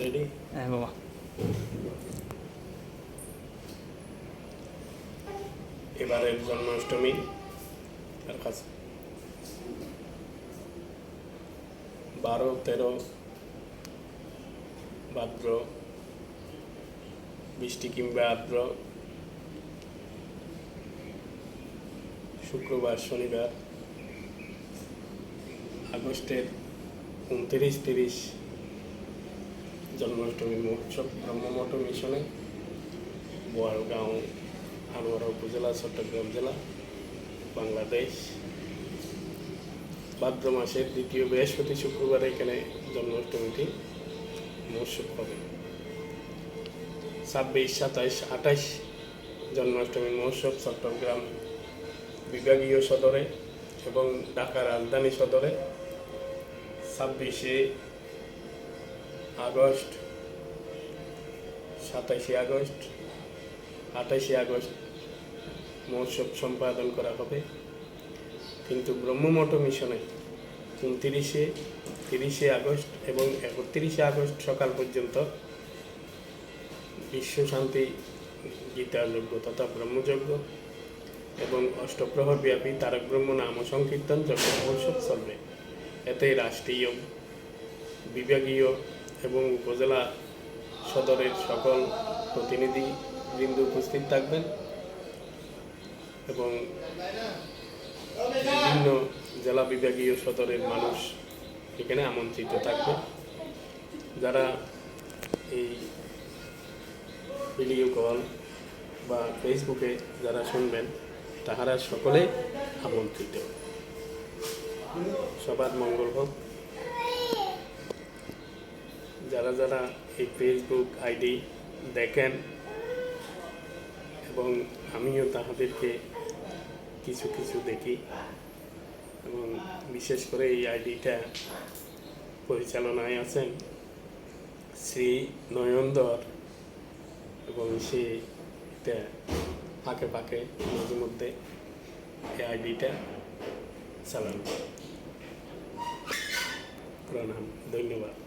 Ready? হ্যাঁ বাবা। এবারের জন্মাষ্টমী তার কাছে 12-13 ভাদ্র, বৃষ্টি কিংবা আর্দ্র, শুক্রবার শনিবার, আগস্টের 29-30 জন্মাষ্টমী মহোৎসব ব্রহ্মমঠ মিশনে, বোয়ালগাঁও, আনোয়ারা উপজেলা, চট্টগ্রাম জেলা, বাংলাদেশ। ভাদ্র মাসের দ্বিতীয় বৃহস্পতি শুক্রবার এখানে জন্মাষ্টমীটি মহোৎসব হবে। 26, 27, 28 জন্মাষ্টমী মহোৎসব চট্টগ্রাম বিভাগীয় সদরে এবং ঢাকা রাজধানী সদরে। 26 আগস্ট, 27 আগস্ট, 28 আগস্ট মহোৎসব সম্পাদন করা হবে। কিন্তু ব্রহ্মমঠ মিশনে 29, 30 আগস্ট এবং 31 আগস্ট সকাল পর্যন্ত বিশ্ব শান্তি গীতাযজ্ঞ তথা ব্রহ্মযজ্ঞ এবং অষ্টপ্রহর ব্যাপী তারক ব্রহ্ম নাম সংকীর্তন যজ্ঞ মহোৎসব চলবে। এতে রাষ্ট্রীয়, বিভাগীয় এবং উপজেলা সদরের সকল প্রতিনিধিবৃন্দ উপস্থিত থাকবেন এবং বিভিন্ন জেলা বিভাগীয় সদরের মানুষ এখানে আমন্ত্রিত থাকবে। যারা এই ভিডিও কল বা ফেসবুকে যারা শুনবেন তাহারা সকলে আমন্ত্রিত। সবার মঙ্গল হোক। যারা যারা এই ফেসবুক আইডি দেখেন এবং আমিও তাহাদেরকে কিছু কিছু দেখি এবং বিশেষ করে এই আইডিটা পরিচালনায় আছেন শ্রী নয়নদর এবং সে ফাঁকে ফাঁকে মাঝে মধ্যে এই আইডিটা চালান। প্রণাম, ধন্যবাদ।